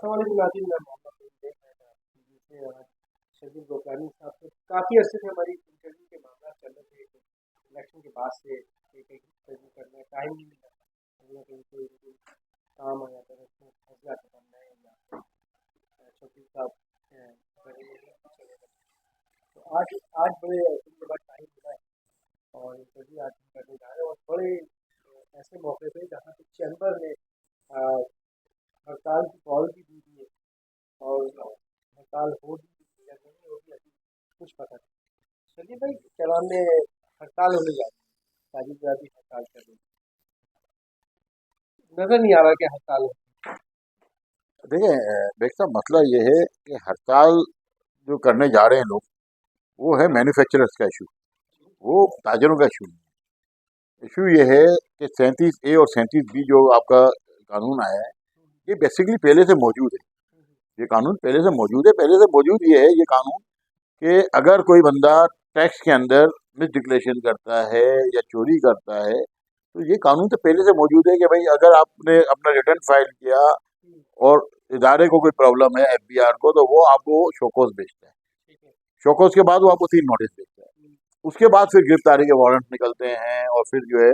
अस्सलाम वालेकुम नाज़रीन, मैं मोहम्मद सईद देख रहा था टीवी से। आज शकील गोकलानी साहब से काफ़ी अरसे से हमारी इंटरव्यू के मामला चल रहे थे। इलेक्शन के बाद से एक एक इंटरव्यू करने का टाइम नहीं मिला था, कहीं ना कहीं कोई ना कोई काम आ जाता था, उसमें फंस जाता था मैं या शकील साहब बड़े चले गए। तो आज आज बड़े अरसे के बाद टाइम मिला है और इंटरव्यू आज हम करने जा रहे हैं, और बड़े ऐसे मौके पे जहाँ पे चैम्बर ने अ, हड़ताल की कॉल भी दी थी और हड़ताल होगी या नहीं होगी अभी कुछ पता नहीं। चलिए भाई, चलान में हड़ताल होने जा रही है, शादी ब्याह भी हड़ताल कर रही है, नजर नहीं आ रहा कि हड़ताल हो। देखिए बेग साहब, मसला ये है कि हड़ताल जो करने जा रहे हैं लोग, वो है मैन्युफैक्चरर्स का इशू, वो ताजरों का इशू नहीं है। इशू ये है कि 37A और 37B जो आपका कानून आया है, ये बेसिकली पहले से मौजूद है। ये कानून पहले से मौजूद ये है, ये कानून कि अगर कोई बंदा टैक्स के अंदर मिस डिक्लेरेशन करता है या चोरी करता है, तो ये कानून तो पहले से मौजूद है कि भाई अगर आपने अपना रिटर्न फाइल किया और इदारे को कोई प्रॉब्लम है, FBR को, तो वो आपको शोकॉज भेजता है। ठीक है। शोकॉज के बाद वो आपको 3 नोटिस भेजता है। उसके बाद फिर गिरफ्तारी के वारंट निकलते हैं और फिर जो है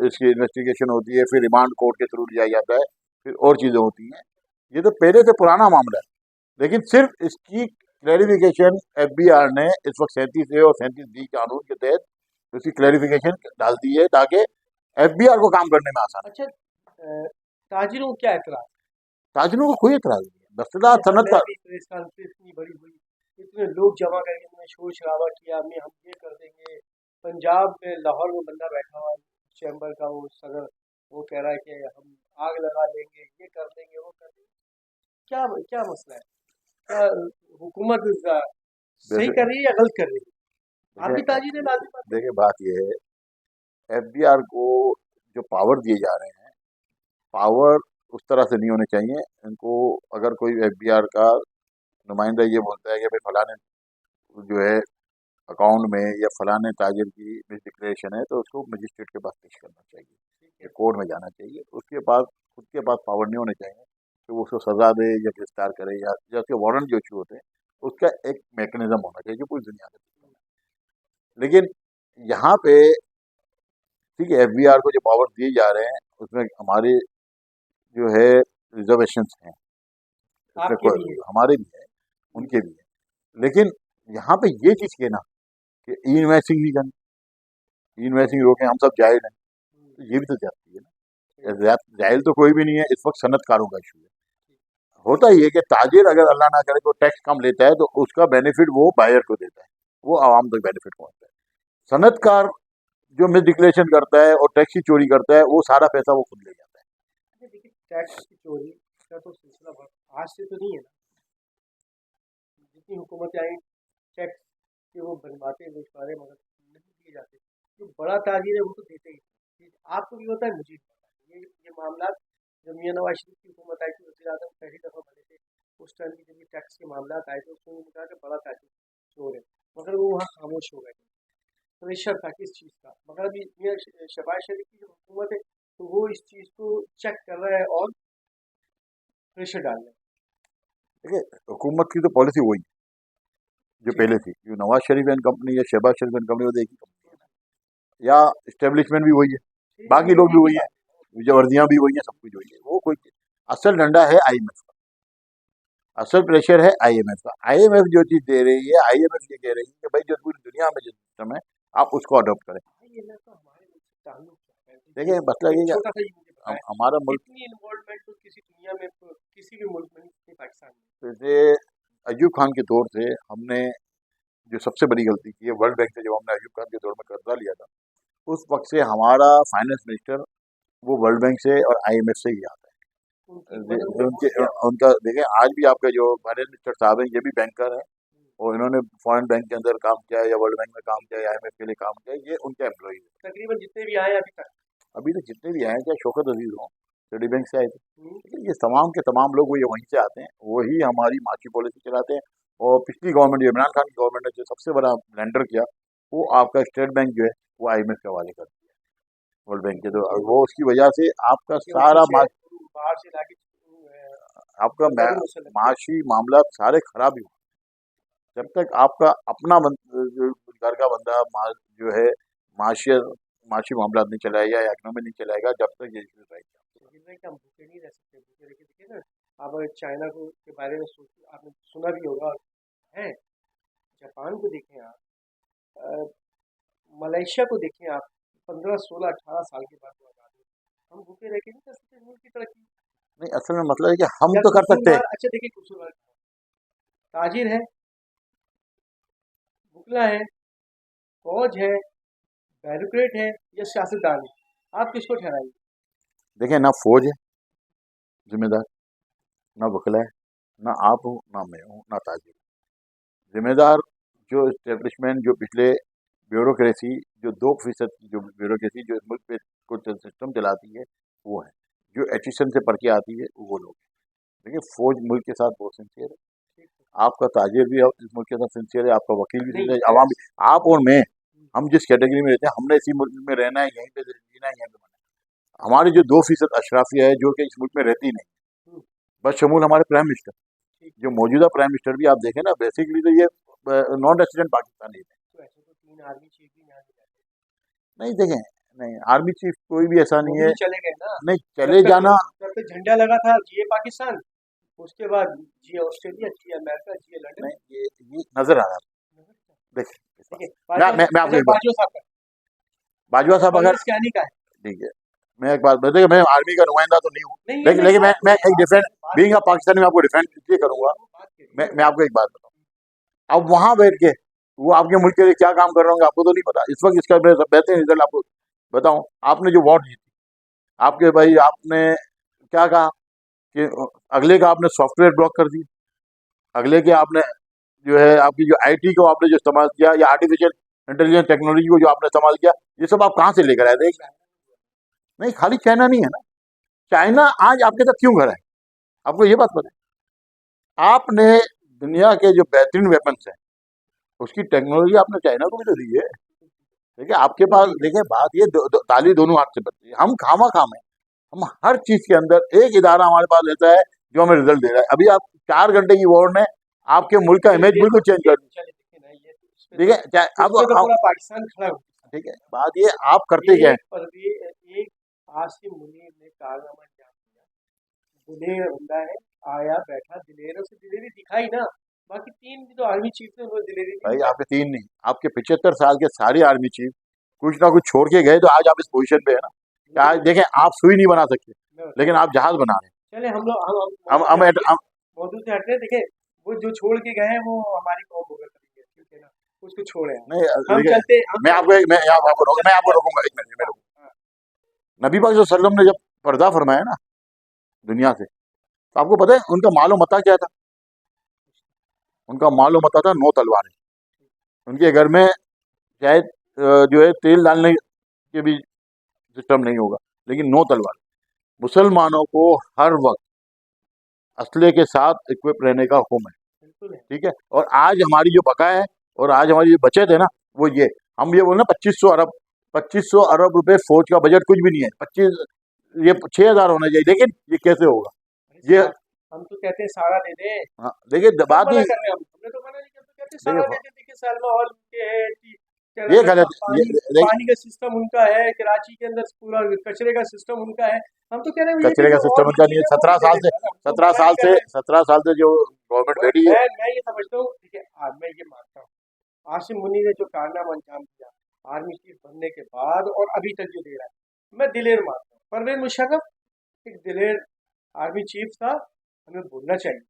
इसकी इन्वेस्टिगेशन होती है, फिर रिमांड कोर्ट के थ्रू लिया जाता है, फिर और चीज़ें होती हैं। ये तो पहले से पुराना मामला है, लेकिन सिर्फ इसकी क्लैरिफिकेशन FBR ने इस वक्त 37A और 37B कानून के तहत उसकी क्लैरिफिकेशन डाल दी है, ताकि FBR को काम करने में आसानी। अच्छा, ताजिरों को क्या एतराज? ताजरों को कोई एतराज नहीं है, दस्तदार हाँ, सनत मैं का। भी प्रेस कॉन्फ्रेंस इतनी बड़ी हुई, इतने लोग जमा करके इन्होंने शोर शराबा किया, मैं हम ये कर देंगे। पंजाब में लाहौर में बंदा बैठा हुआ चैम्बर का वो सदर, वो कह रहा है कि हम आग लगा देंगे, ये कर देंगे, वो कर देंगे। क्या क्या मसला है? क्या हुकूमत सही जैसे कर रही है या गलत कर रही है? आप भी देखिए ताजिर है, लाजिम बात है। देखिए बात यह है, FBR को जो पावर दिए जा रहे हैं, पावर उस तरह से नहीं होने चाहिए इनको। अगर कोई FBR का नुमाइंदा ये बोलता है कि भाई फलाने जो है अकाउंट में या फलाने ताजिर की मिस डिक्लेरेशन है, तो उसको मजिस्ट्रेट के पास पेश करना चाहिए ठीक या है। कोर्ट में जाना चाहिए। उसके पास खुद के पास पावर नहीं होने चाहिए कि वो उसको सजा दे या गिरफ्तार करे या उसके वारंट जो इशू होते हैं, उसका एक मैकेनिज्म होना चाहिए जो पूरी दुनिया का सिस्टम है। लेकिन यहाँ पे ठीक है, FBR को जो पावर दिए जा रहे हैं उसमें हमारे जो है रिजर्वेशन हैं, इसमें आपके भी है। हमारे भी है, उनके भी है। लेकिन यहाँ पे ये चीज़ कहना कि ई इन्वेस्टिंग नहीं करनी, ई इन्वेस्टिंग रोकें, हम सब जाहिल हैं, हम्म, तो ये भी तो जाती है सही ना। बात। जाहिल तो कोई भी नहीं है, इस वक्त सनतकारों का इशू है। होता ही है कि ताजिर अगर अल्लाह ना करे तो टैक्स कम लेता है, तो उसका बेनिफिट वो बायर को देता है, वो आवाम तक बेनिफिट पहुंचता है। सनतकार जो मिस डिक्लेरेशन करता है और टैक्स की चोरी करता है, वो सारा पैसा वो खुद ले जाता है। अच्छा देखिए, टैक्स की चोरी का तो सिलसिला आज से तो नहीं है ना। जितनी हुकूमतें आई, टैक्स के वो बनवाते मशवरे मगर नहीं दिए जाते। जो बड़ा ताजिर है वो तो देते ही नहीं। आपको भी पता है, मुझे भी पता है। ये मामला जब मियाँ नवाज शरीफ की हुकूमत आई थी, वज़ीर आज़म पहली दफ़ा बने थे, उस टाइम की जब ये टैक्स के मामला आए थे, उसमें उन्होंने कहा कि बड़ा ताजिर चोर है, मगर वो वहाँ खामोश हो गए थे। प्रेशर था किस चीज़ का, मगर अभी मियाँ शहबाज शरीफ की जो हुकूमत है, तो वो इस चीज़ को चेक कर रहा है और प्रेशर डाल रहा है। देखिए, हुकूमत की तो पॉलिसी वही है जो जी। पहले थी। जो नवाज शरीफ एंड कंपनी या शहबाज शरीफ एंड कंपनी, वो तो एक ही कंपनी है ना, या इस्टेब्लिशमेंट भी वही है, ठीक है, बाकी वो लोग भी एक ही वही है, बात वर्दियाँ भी वही हैं, सब कुछ वही है। वो कोई असल डंडा है IMF का, असल प्रेशर है IMF का। IMF जो चीज़ दे रही है, IMF ये कह रही है कि भाई जो पूरी दुनिया में जो सिस्टम है, आप उसको अडॉप्ट करें। है। ये ना, तो हमारे मुल्क से ताल्लुक क्या है? तो देखिए मसला ये ये छोटा सा ही मुझे कि बताएं। हमारा मुल्क, इतनी इन्वॉल्वमेंट तो किसी दुनिया में, किसी भी मुल्क में नहीं जितनी पाकिस्तान में। जैसे अयूब खान के दौर से हमने जो सबसे बड़ी गलती की है, वर्ल्ड बैंक से जब हमने अयूब खान के दौर में कर्जा लिया था, उस वक्त से हमारा फाइनेंस मिनिस्टर वो वर्ल्ड बैंक से और IMF से ही आता उनकी है। मदद से उनके हो गया। उनका देखें, आज भी आपका जो फाइनेंस मिनिस्टर साहब हैं, ये भी बैंकर हैं, और इन्होंने फॉरेन बैंक के अंदर काम किया है या वर्ल्ड बैंक में काम किया है, IMF के लिए काम किया है, ये उनके एम्प्लॉई है। तकरीबन जितने भी आए अभी तक। अभी तो जितने भी आए हैं, चाहे शौकत अजीज हों, सिटी बैंक से आए थे, हम्म, लेकिन ये तमाम के तमाम लोग वो ये वहीं से आते हैं, वही हमारी माची पॉलिसी चलाते हैं। और पिछली गवर्नमेंट, जो इमरान खान की गवर्नमेंट ने जो सबसे बड़ा ब्लेंडर किया, वो आपका स्टेट बैंक जो है वो IMF के हवाले कर दिया वर्ल्ड बैंक के, तो उनके वो उसकी वजह से आपका उनके वो सारा पीछे बाहर से लाके आपका बुनियादी मुझे लगता है। माशी मामला सारे खराब ही होंगे जब तक आपका अपना जो घर का बंदा जो है माशियत माशी मामला नहीं चलाएगा या इकोनॉमी नहीं चलाएगा जब तक ये इश्यूज रहेगा। लेकिन भाई, हम भूखे नहीं रह सकते, भूखे रह के देखिए ना। आप अगर चाइना को के बारे में सोच, आपने सुना भी होगा है। जापान को देखें आप, अ, मलेशिया को देखें आप, 15 16 18 साल के बाद वो आज़ाद हुए। हम भूखे रह के नहीं कर सकते मुल्क की तरक्की। नहीं, असल में मतलब है कि हम या तो कर सकते हैं। कसूरवार, अच्छा देखिए, कसूरवार ताजिर है, मुखला है, फौज है, बैरिकेड है, या सियासतदान है? आप किसको ठहराएंगे? देखें, ना फौज है जिम्मेदार, ना वकला है, ना आप हो, ना मैं हूँ, ना ताजिर। जिम्मेदार जो इस्टेब्लिशमेंट, जो पिछले ब्यूरोक्रेसी, जो 2% जो ब्यूरोक्रेसी जो इस मुल्क पे कुछ सिस्टम चलाती है वो है। जो एचिशन से पढ़ के आती है वो लोग हैं। देखिए, फौज मुल्क के साथ बहुत सिंसियर है, ठीक है। आपका ताजिर भी इस मुल्क के साथ सिंसियर है, आपका वकील भी नहीं, सिंसियर है, आवाम भी। आप और मैं, हम जिस कैटेगरी में रहते हैं, हमने इसी मुल्क में रहना है, यहीं पे जीना है, यहीं पे मरना है। हमारी जो 2% अशराफिया है जो कि इस मुल्क में रहती नहीं, हम्म, बशमूल हमारे प्राइम मिनिस्टर, ठीक। जो मौजूदा प्राइम मिनिस्टर भी आप देखें ना, बेसिकली तो ये नॉन रेसिडेंट पाकिस्तानी है। तो ऐसे तो 3 आर्मी चीफ भी यहाँ नहीं जाते। नहीं देखें, नहीं आर्मी चीफ कोई भी ऐसा वो नहीं भी है। तो चले गए ना। नहीं, जब चले तक जाना। जब तक झंडा लगा था जिए पाकिस्तान, उसके बाद जिए ऑस्ट्रेलिया, जिए अमेरिका, जिए लंदन। नहीं, ये नजर आ रहा है। देखिए इस बात, देखिए बाजवा, मैं आपको अच्छा एक बात, बाजवा साहब का, बाजवा साहब अगर, कॉलेज क्या नहीं का है? ठीक है, मैं एक बात बताइए, मैं आर्मी का नुमाइंदा तो नहीं हूँ, नहीं, ये लेकिन नहीं, मैं एक डिफेंस, बात बीइंग अ करिए, पाकिस्तानी मैं आपको डिफेंड इसलिए करूंगा। बात मैं करिए। मैं आपको एक बात बताऊं, अब वहां बैठ के वो आपके मुल्क के लिए क्या काम कर रहे होंगे आपको तो नहीं पता। इस वक्त इसका मैं बेहतर रिजल्ट आपको बताऊं, आपने जो वोट जीती, आपके भाई आपने क्या कहा कि अगले का आपने सॉफ्टवेयर ब्लॉक कर दिया, अगले के आपने जो है आपकी जो आईटी को आपने जो इस्तेमाल किया, या आर्टिफिशियल इंटेलिजेंस टेक्नोलॉजी को जो आपने इस्तेमाल किया, ये सब आप कहाँ से लेकर आए थे? नहीं, खाली चाइना नहीं है ना, चाइना आज आपके साथ क्यों खड़ा है, आपको ये बात पता है? आपने दुनिया के जो बेहतरीन वेपन्स हैं उसकी टेक्नोलॉजी आपने चाइना को भी तो दी है। देखिए आपके पास, देखिए बात ये ताली दोनों हाथ से बनती है। हम खामा खाम है, हम हर चीज के अंदर एक इदारा हमारे पास रहता है जो हमें रिजल्ट दे रहा है। अभी आप 4 घंटे की वॉर ने आपके मुल्क का इमेज बिल्कुल चेंज कर दिया। चलिए देखिए ना, ये तो इस पे ठीक तो, है, चाहे इस पे तो अब पूरा पाकिस्तान खड़ा हो। ठीक है, बात ये आप करते क्या है? एक परवे एक आसिम मुनीर ने कारनामा अंजाम दिया, दिलेर बंदा है, आया बैठा, दिलेरों से दिलेरी दिखाई ना। बाकी 3 भी तो आर्मी चीफ थे, उन्होंने दिलेरी नहीं भाई दिखाई। आपके 3 नहीं, आपके 75 साल के सारे आर्मी चीफ कुछ ना कुछ छोड़ के गए, तो आज आप इस पोजीशन पे है ना। कि आज देखें, आप सुई नहीं बना सकते मैं बताऊं, लेकिन आप जहाज बना रहे चले हम लोग, हम हैं। मौजूद से हटिए, मौजूद से हटने देखिए। वो जो छोड़ के गए हैं वो हमारी कौम होकर करेंगे, ठीक है ना, उसको छोड़े हम। नहीं, हम देखिए, चलते, हम मैं आपको चलते, मैं हम मैं चलते आपको हैं। रोकूंगा, एक मिनट में हाँ, रोकूंगा। हाँ, नबी पाक सल्लल्लाहु अलैहि वसल्लम ने जब पर्दा फरमाया ना दुनिया से, तो आपको पता है उनका मालो मता क्या था? उनका मालो मता था 9 तलवारें। उनके घर में शायद जो है तेल डालने के भी सिस्टम नहीं होगा, लेकिन 9 तलवार। मुसलमानों को हर वक्त असले के साथ इक्विप रहने का हुक्म है। बिल्कुल है। ठीक है, और आज हमारी जो बकाया है और आज हमारी जो बचत है ना, वो ये, हम ये बोल रहे हैं 2500 अरब, 2500 अरब रुपए फौज का बजट कुछ भी नहीं है। 25, ये 6000 होना चाहिए, लेकिन ये कैसे होगा? अरे ये, साहब, हम तो कहते हैं सारा दे दे। हाँ, देखिए कब बात मना ही, कर रहे हैं? हम हमने तो मना नहीं किया, हम तो कहते हैं सारा देखिए दे दे। देखिए सलमा हॉल के है, ये क्या गलत, ये पानी, देख, पानी का सिस्टम उनका है, कराची के अंदर पूरा कचरे का सिस्टम उनका है। हम तो कह रहे हैं ये भी कचरे का जो और सिस्टम भी उनका नहीं चीज है। है वो भी सत्रह दे साल से देगा ना, हम तो सत्रह मना साल नहीं कर से रहे हैं। 17 साल से जो गवर्नमेंट बैठी है। मैं ये समझता हूँ, ठीक है, आज मैं ये मानता हूँ, आसिम मुनी ने जो कारनामा अंजाम दिया आर्मी चीफ बनने के बाद और अभी तक जो दे रहा है, मैं दिलेर मानता हूँ। परवेज मुशर्रफ एक दिलेर आर्मी चीफ था, हमें बोलना चाहिए।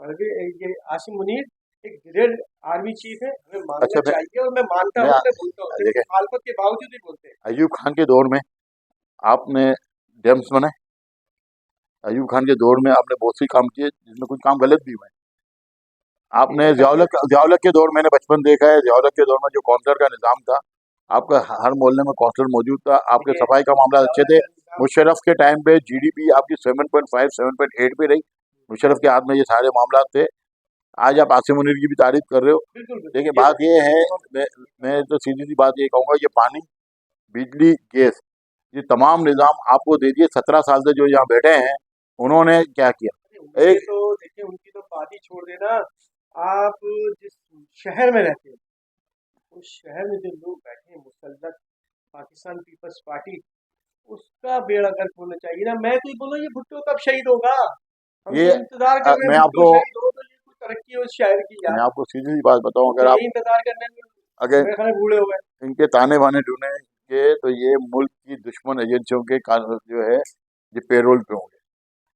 परवेज ये आसिम मुनीर एक दिलेर आर्मी चीफ है, हमें मानना अच्छा, चाहिए। और मैं मानता मैं हूँ, मैं बोलता हूँ, देखो देखिए, मुखालफत के बावजूद भी बोलते हैं। अयूब खान के दौर में आपने डैम्स बनाए, अयूब खान के दौर में आपने बहुत सी काम किए जिसमें कुछ काम गलत भी हुए। आपने जियाउल हक के दौर, मैंने बचपन देखा है, जियाउल हक के दौर में जो काउंसलर का निज़ाम था, आपका हर मोहल्ले में काउंसलर मौजूद था, आपके देखिए सफाई का मामला अच्छे थे। निजाम, मुशर्रफ के टाइम पे जीडीपी आपकी 7.5 7.8 पे रही, मुशर्रफ के हाथ में ये सारे मामला थे। आज आप आसिम मुनीर की भी तारीफ कर रहे हो। बिल्कुल बिल्कुल, देखिए ये बात ये है, तो मैं तो सीधी सी बात ये कहूँगा, ये पानी, बिजली, गैस, ये तमाम निज़ाम आपको दे दिए। 17 साल से जो यहाँ बैठे हैं उन्होंने क्या किया? उनसे एक तो देखिए, उनकी तो बात ही छोड़ देना। आप जिस शहर में रहते हो, उस शहर में जो लोग बैठे हैं मुसल्लत पाकिस्तान पीपल्स पार्टी, उसका बेड़ा गर्क होना चाहिए ना। मैं तो ये बोल रहा हूँ, ये भुट्टो कब शहीद होगा? हम ये तो इंतजार कर रहे हैं मैं भुट्टो आपको शहीद हो तो ये कोई तरक्की हो इस शहर की यार। सीधी सी बात बताऊं, हम तो अगर आप यही इंतजार करने में अगर मेरे ख्याल में बूढ़े हो गए। इनके ताने बाने ढूंढेंगे तो ये मुल्क की दुश्मन एजेंसियों के जो है ये पेरोल पे होंगे।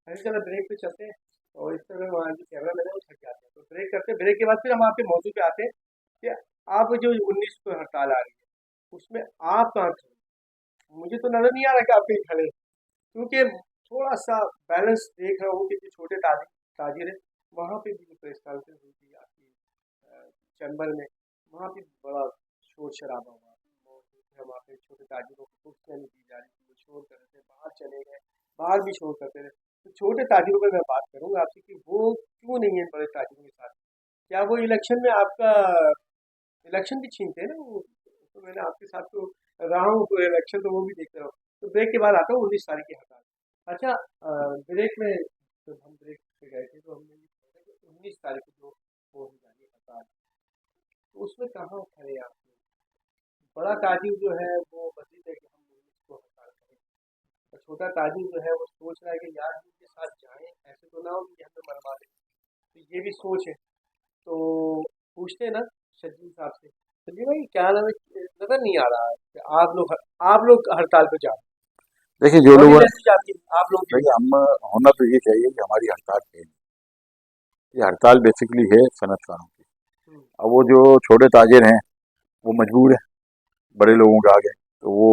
अरे चलो ब्रेक पे चलते हैं, और इस तरह वहाँ जो कैमरा मैन है वो थक जाते हैं, तो ब्रेक करते हैं। ब्रेक के बाद फिर हम आपके मौजू पे आते हैं कि आप जो 19 को हड़ताल आ रही है उसमें आप कहाँ खड़े हैं? मुझे तो नजर नहीं आ रहा कि आप कहीं खड़े हैं, क्योंकि थोड़ा सा बैलेंस देख रहा हूँ कि जो छोटे ताजिर है, वहाँ पे भी जो प्रेस कॉन्फ्रेंस हुई थी आपकी चैम्बर में, वहाँ पे बड़ा शोर शराबा हुआ। वो दूसरे वहाँ पे छोटे ताजिरों को कुर्सियाँ नहीं दी जा रही थी, वो शोर कर रहे थे, बाहर चले गए, बाहर भी शोर करते रहे। तो छोटे ताजिरों पर मैं बात करूँगा आपसे कि वो क्यों नहीं है बड़े ताजिरों के साथ? क्या वो इलेक्शन में आपका इलेक्शन भी छीनते हैं ना वो? तो मैंने आपके साथ तो रहा हूँ, तो इलेक्शन तो वो भी देखते रहो। तो ब्रेक के बाद आता हूँ 19 तारीख की हड़ताल। अच्छा, ब्रेक में जब हम ब्रेक पे गए थे तो हमने ये सोचा कि 19 तारीख को जो वो हो जाएगी हड़ताल, तो उसमें कहाँ खड़े हैं आप लोग? बड़ा ताजिर जो है वो बदली है कि हम 19 को हड़ताल करें, और छोटा ताजिर जो है वो सोच रहा है कि यार इनके साथ जाएं, ऐसे तो ना हो कि ये हमें मरवा दे। तो ये भी सोच है। तो पूछते हैं ना शकील साहब से, शकील भाई क्या नाम है, नजर नहीं आ रहा है कि आप लोग हड़ताल पे जा रहे देखिए हैं। जो बॉडी लोग लैंग्वेज आपकी, आप लोगों की भी देखिए जा हम होना तो ये चाहिए कि हमारी हड़ताल है, ये हड़ताल बेसिकली है सनतकारों की। रही है। अब वो जो छोटे ताजिर हैं वो मजबूर है, बड़े लोगों के आगे, तो वो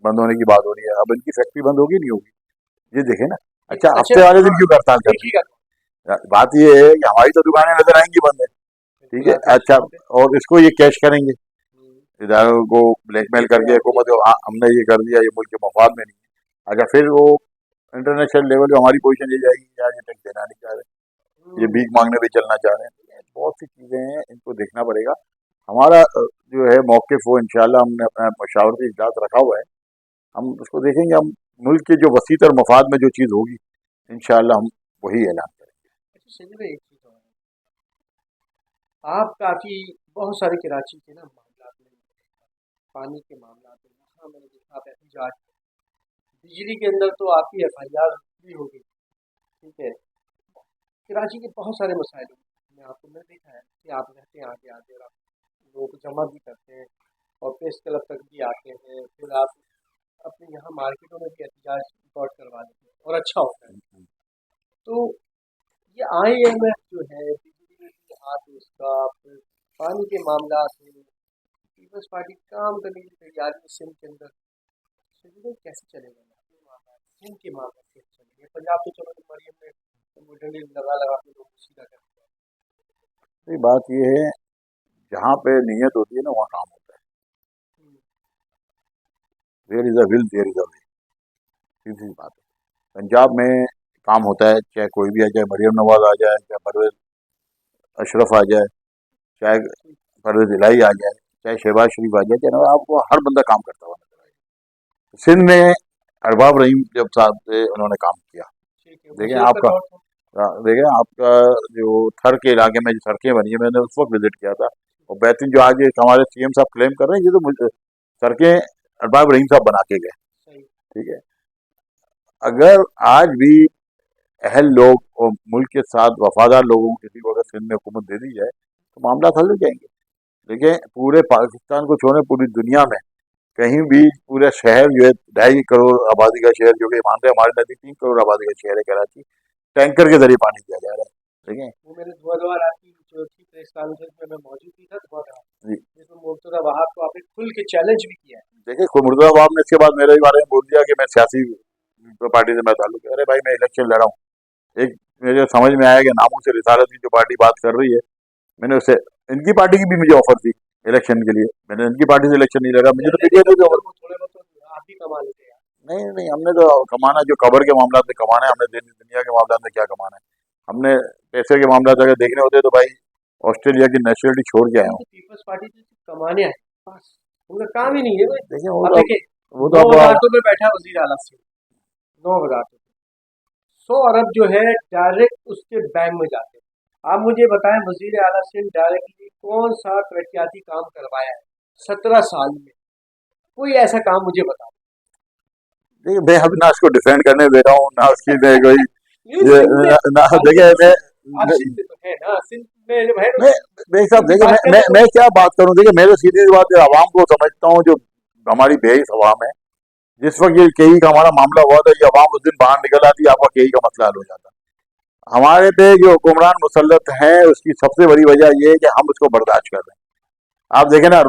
बंद होने की बात हो रही है। अब इनकी फैक्ट्री बंद होगी नहीं होगी, ये देखे ना। अच्छा, अच्छा, हफ्ते वाले दिन हाँ, क्यों हड़ताल कर रही देखिएगा तो, है? बात ये है कि हमारी तो दुकानें नजर आएंगी बंद है, ठीक बिल्कुल है। आप बात अच्छा, सही बोले। और इसको ये कैश करेंगे हम्म, इदारों को ब्लैकमेल ये करके आप हुकूमत को, हाँ हमने ये कर दिया, ये मुल्क के मफाद में नहीं है। अच्छा, फिर वो इंटरनेशनल लेवल पे हमारी पोजीशन ये जाएगी कि यार ये टैक्स देना नहीं चाह रहे, ये हम्म, भीख मांगने पे चलना चाह रहे हैं। बहुत सी चीजें हैं, इनको देखना पड़ेगा। हमारा जो है मौक़िफ़ वो इंशाल्लाह हमने अपना मशावरती इजलास रखा हुआ है, हम उसको देखेंगे। हम मुल्क के जो वसीतर मफाद में जो चीज़ होगी इंशाल्लाह हम वही ऐलान करेंगे। अच्छा शकील भाई, एक चीज और है, आप काफी बहुत सारे कराची के ना मामला में, पानी के मामला में वहाँ मैंने देखा आप एहतजाज, बिजली के अंदर तो आपकी FIR भी होगी, ठीक है। कराची के बहुत सारे मसाइल हैं। मैं देखा है कि आप रहते हैं आगे आगे, और आप लोगों को जमा भी करते हैं, और प्रेस क्लब तक भी आते हैं, फिर आप अपने यहाँ मार्केटों में भी एहतजाज रिकॉर्ड करवा देते हैं, और अच्छा होता है। तो ये IMF जो है, बिजली में भी हाथ है उसका, फिर पानी के मामला में पीपल्स पार्टी काम करने की तैयारी है सिंध के अंदर। सिंध में कैसे चलेगा यहाँ पे मामला, सिंध के मामला कैसे चलेंगे? पंजाब तो चलो मरियम ने वो डंडे लगा लगा के लोग सीधा कर दिया। तो बात ये है, जहाँ पे नीयत होती है ना वहाँ काम होता है। Hmm, there is a will there is a way, सीधी सी बात है। पंजाब में काम होता है, चाहे कोई भी आ जाए, मरियम नवाज आ जाए, चाहे परवेज अशरफ आ जाए, चाहे ठीक। परवेज इलाही आ जाए, चाहे शहबाज शरीफ आ जाए, चाहे आपको हर बंदा काम करता हुआ नजर आएगा। सिंध में अरबाब रहीम जब साहब थे उन्होंने काम किया। ठीक है, देखें मुशर्रफ का आपका दौर था। देखें आपका जो थर के इलाके में जो सड़कें बनी है, मैंने उस वक्त विजिट किया था। और बेहतरीन जो आज एक हमारे CM साहब क्लेम कर रहे हैं, ये तो सड़कें अरबाब रहीम साहब बना के गए, सही। ठीक है। अगर आज भी अहल लोग और मुल्क के साथ वफादार लोगों को किसी को अगर सिंध में हुकूमत दे दी जाए तो मामला हल हो जाएंगे। देखिए पूरे पाकिस्तान को छोड़े पूरी दुनिया में कहीं भी पूरा शहर जो है 2.5 करोड़ आबादी का शहर, जो कि मान रहे हैं हमारे नजदीक 3 करोड़ आबादी का शहर है कराची, टैंकर के जरिए पानी दिया जा रहा है। ठीक है वो मैंने धुआंधार आपकी जो थी प्रेस कॉन्फ्रेंस में मैं मौजूद ही था, धुआंधार जी। जिसमें मुर्तजा वहाब को आपने खुल के चैलेंज भी किया है। देखिए कोई मुर्दाबाद ने इसके बाद मेरे बारे में बोल दिया कि मैं सियासी पार्टी से मैं ताल्लुक है। अरे भाई मैं इलेक्शन लड़ा हूँ। एक मुझे समझ में आया कि नामों से रिसालत की जो पार्टी बात कर रही है, मैंने उससे इनकी पार्टी की भी मुझे ऑफर थी इलेक्शन के लिए, मैंने इनकी पार्टी से इलेक्शन नहीं लड़ा, मुझे तो लेकिन पीटीआई ने भी कभी तो ऑफर। वो थोड़े बहुत तो आप भी कमा लेते हैं। नहीं नहीं, हमने तो कमाना जो कबर के मामला में कमाना है, हमने दुनिया के मामला में क्या कमाना है। हमने पैसे के मामला अगर देखने होते तो भाई ऑस्ट्रेलिया की नेशनलिटी छोड़ के आया नहीं हूँ। तो पीपल्स पार्टी तो कमाने आए बस, उनका काम ही नहीं है भाई। देखिए अब देखिए, वो तो 9 अब वजारतों में बैठा है वजीर आला सिंह, 9 वजारतों, 100 अरब जो है डायरेक्ट उसके बैंक में जाते हैं। आप मुझे बताएं वजीर आला सिंध डायरेक्टली कौन सा तरक्याती काम करवाया है 17 साल में? कोई ऐसा काम मुझे बता। देखिए मैं अभी ना उसको डिफेंड करने दे रहा हूँ ना उसकी मैं कोई ये ये सिंध में ना आप देखिए आप सिंध में तो है ना, सिंध में जब है तो मैं मैं साहब सिंध की देखिए बात करें तो मैं क्या बात करूं। देखिए मेरे सीधी सी बात है, आवाम को समझता हूँ जो हमारी बेइस आवाम है। जिस वक्त ये केई का हमारा मामला हुआ था, ये आवाम उस दिन बाहर निकल आती, आपका केई का मसला हल हो जाता। हमारे पे जो हुक्मरान मुसल्लत हैं उसकी सबसे बड़ी वजह ये है कि हम उसको बर्दाश्त कर रहे हैं। आप देखें ना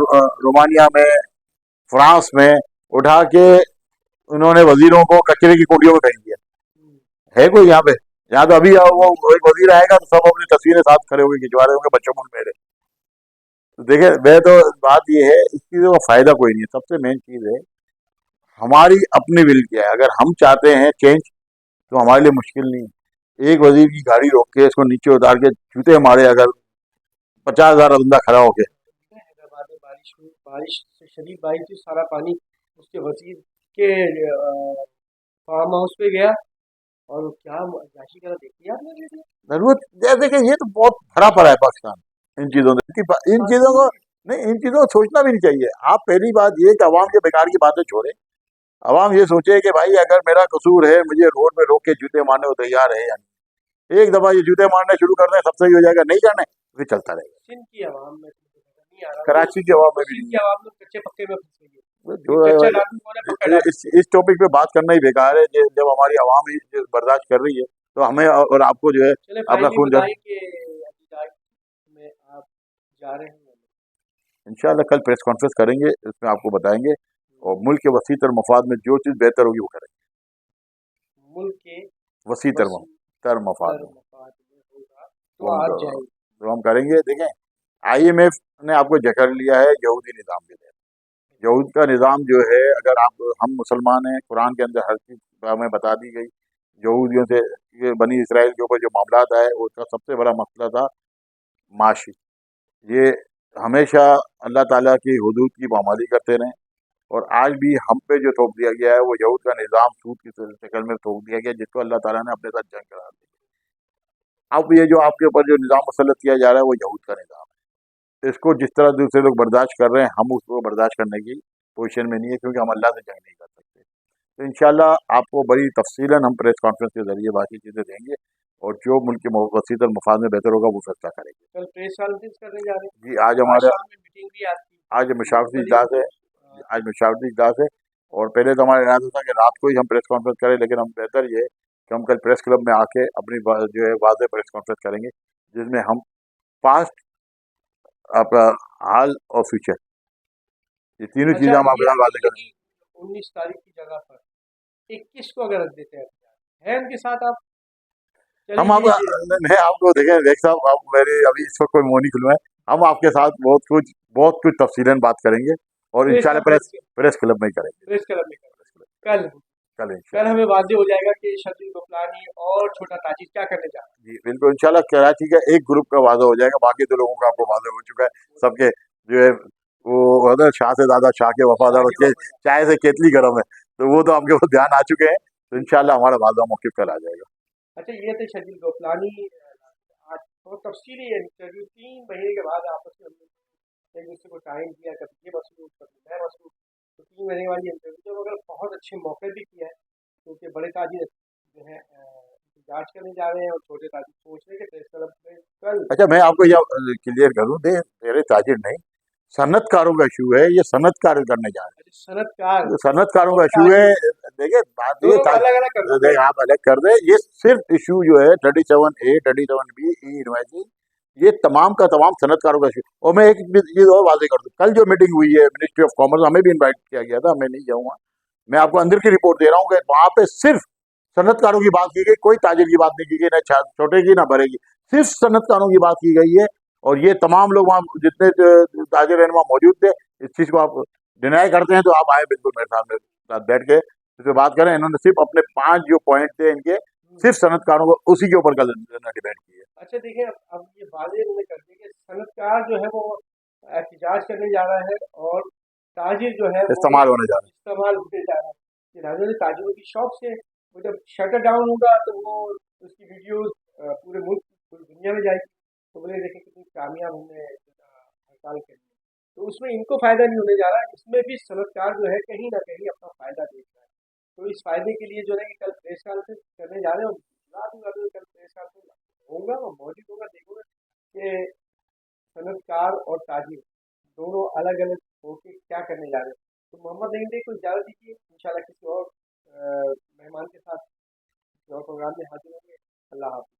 रोमानिया में, फ्रांस में उठा के उन्होंने वजीरों को कचरे की कोटियों में फेंक दिया। है कोई यहाँ पे? यहाँ तो अभी वो एक वजीर आएगा तो सब अपनी तस्वीरें साथ खड़े होकर खिंचवा रहे होंगे बच्चों को मेरे। तो देखिए मैं तो बात ये है, इस चीज़ों का फायदा कोई नहीं है। सबसे मेन चीज़ है हमारी अपनी विल क्या है। अगर हम चाहते हैं चेंज तो हमारे लिए मुश्किल नहीं है। एक वजीर की गाड़ी रोक के इसको नीचे उतार के जूते मारे अगर 50,000 बंदा खड़ा होके। हैदराबाद में बारिश हुई, बारिश से शदीद बारिश थी, सारा पानी उसके वजीर के फार्म हाउस पे गया और वो क्या याशी करा देखी आपने वीडियो? जरूरत जैसे कि ये तो बहुत भरा पड़ा है पाकिस्तान इन चीज़ों से इन चीज़ों को नहीं, इन चीज़ों को सोचना भी नहीं चाहिए। आप पहली बात ये कि अवाम के बेकार की बातें छोड़े। अवाम ये सोचे कि भाई अगर मेरा कसूर है, मुझे रोड में रोक के जूते मारने को तैयार है या नहीं। एक दफा ये जूते मारने शुरू कर दें सब सही हो जाएगा, नहीं करने फिर चलता रहेगा। सिंध की आवाम में तो नहीं आ रहा, वो कराची के अवाम में भी सिंध नहीं की आवाम में कच्चे पक्के में फंस गई है। है। ये जो है कच्चा भाई, आदमी को ना पक्का डाल। इस टॉपिक पे बात करना ही बेकार है। जब हमारी आवाम ही बर्दाश्त कर रही है तो हमें और आपको जो है चले अपना फाइनली खून जर बताएं कि अभी में आप जा रहे हैं? इंशाल्लाह कल प्रेस कॉन्फ्रेंस करेंगे, इसमें आपको बताएंगे और मुल्क के वसी तर मफाद में जो चीज़ बेहतर होगी वो करेंगे। मुल्क के वसी वसी तर मफाद तर में मफाद में होगा तो तो हम आप जाएंगे। तो हम करेंगे। देखें IMF ने आपको जकड़ लिया है यहूदी निज़ाम के तहत। यहूद का निज़ाम जो है, अगर आप हम मुसलमान हैं, कुरान के अंदर हर चीज़ हमें बता दी गई। यहूदियों से ये बनी इसराइल के ऊपर जो मामलात आए उसका सबसे बड़ा मसला था माशी। ये हमेशा अल्लाह ताला की हुदूद की पामाली करते रहे और आज भी हम पे जो थोप दिया गया है वो यहूद का निज़ाम सूद की शक्ल में थोप दिया गया, जिसको अल्लाह ताला ने अपने साथ जंग करा दी। अब ये जो आपके ऊपर जो निज़ाम मुसल्लत किया जा रहा है वो यहूद का निज़ाम है। इसको जिस तरह दूसरे लोग बर्दाश्त कर रहे हैं हम उसको बर्दाश्त करने की पोजीशन में नहीं है, क्योंकि हम अल्लाह से जंग नहीं कर सकते। तो इंशाल्लाह आपको बड़ी तफसीलन हम प्रेस कॉन्फ्रेंस के जरिए बाकी चीज़ें देंगे और जो मुल्क के वसीत और मफाद में बेहतर होगा वो फैसला करेंगे। कल प्रेस कॉन्फ्रेंस करने जा रहे जी आज हैं, आज हमारा शाम में मीटिंग भी आपकी आज मशावरती बड़ी इजलास है। आज मशावरती इजलास है और पहले तो हमारा इरादा था कि रात को ही हम प्रेस कॉन्फ्रेंस करें, लेकिन हम बेहतर ये है कि हम कल प्रेस क्लब में आके अपनी जो है वाज़ेह प्रेस कॉन्फ्रेंस करेंगे, जिसमें हम पास्ट, आपका हाल और फ्यूचर, ये तीनों अच्छा चीज़ें हम ये आपके साथ वाज़ेह करेंगे। कि 19 तारीख की जगह पर 21 को अगर रख देते हैं है उनके साथ आप चले हम आप लीजिए। मैं आपको देखें देख साहब, आप मेरे अभी इस वक्त कोई मुंह नहीं खुलवा है। हम आपके साथ बहुत कुछ तफसीलन बात करेंगे और प्रेस इंशाल्लाह कॉन्फ्रेंस प्रेस क्लब में ही करेंगे। प्रेस क्लब में कल कल कल इंशाल्लाह हमें वाज़ेह हो जाएगा कि शकील गफलानी और छोटा ताजिर क्या करने जा रहा है। जी बिल्कुल इंशाल्लाह कराची का एक ग्रुप का वादा हो जाएगा, बाकी तो लोगों का आपको वादा हो चुका है सबके। जो है वो होता है शाह से ज्यादा शाह के वफादार शाह के बच्चे, वफादार। चाय से केतली गरम है। तो वो तो आपके पास ध्यान आ चुके हैं। तो इंशाल्लाह हमारा वादा मौके कल आ जाएगा। अच्छा ये थे शकील गफलानी। आज तो तफसीली इंटरव्यू 3 महीने के बाद आपस में हमने एक दूसरे को टाइम दिया, कभी ये मसरूफ कभी मैं मसरूफ, तो 3 महीने वाली इंटरव्यू तो मगर बहुत अच्छे मौके भी किया है, क्योंकि बड़े ताजिर जो है जांच करने जा रहे हैं और छोटे ताजिर सोच रहे हैं कि प्रेस क्लब में कल। अच्छा मैं आपको यह क्लियर करूं दे, मेरे ताजिर नहीं, सनतकारों का इशू है। ये सनतकार करने जा रहे सनतकार हैं, सनतकारों और का इशू है। ताजिर देखिए बात ये दोनों को अलग अलग कर दो भाई। देख आप अलग कर दे। ये सिर्फ इशू जो है 37A 37B इनवाइस, ये तमाम का तमाम सनतकारों का इशू। और मैं एक चीज और वाजे कर दूं, कल जो मीटिंग हुई है मिनिस्ट्री ऑफ कॉमर्स, हमें भी इनवाइट किया गया था, मैं नहीं जाऊंगा। मैं आपको अंदर की रिपोर्ट दे रहा हूँ कि वहां पे सिर्फ सनतकारों की बात की गई, कोई ताजिर की बात नहीं की गई, ना छोटे की ना बड़े की, सिर्फ सनतकारों की बात की गई है। और ये तमाम लोग वहाँ जितने ताजिर हैं वहाँ मौजूद थे। इस चीज को आप डिनाई करते हैं तो आप आए बिल्कुल मेरे साथ बैठ के इस पे बात करें। इन्होंने सिर्फ अपने 5 जो पॉइंट थे इनके, सिर्फ सनतकारों को उसी के ऊपर कल डिबेट की है। अच्छा देखिए अब ये वादे उन्होंने कर दिया कि सनतकार जो है वो एहतजाज करने जा रहा है और ताजिर जो है वो इस्तेमाल होने जा रहा इस्तेमाल होने जा रहा है। कि राजू ने ताजिरों की शौक से वो जब शटर डाउन होगा तो वो उसकी वीडियोस पूरे मुल्क पूरी दुनिया में जाएगी, तो बोले देखें कितनी कामयाब हमने हड़ताल करी है। तो उसमें इनको फ़ायदा नहीं होने जा रहा है, इसमें भी सनअतकार जो है कहीं ना कहीं अपना फ़ायदा देख रहा है। तो इस फ़ायदे के लिए जो है कि कल प्रेस कॉन्फ्रेंस करने जा रहे हैं, और बुला दूंगा तो कल प्रेस कॉन्फ्रेंस होगा और मौजूद होगा, देखूंगा कि सनअतकार और ताजिर दोनों अलग अलग होके क्या करने जा रहे हैं। तो मोहम्मद नईम भाई को इजाज़त दीजिए, इंशाल्लाह किसी और मेहमान के साथ किसी और प्रोग्राम में हाजिर होंगे। अल्लाह हाफ़िज़।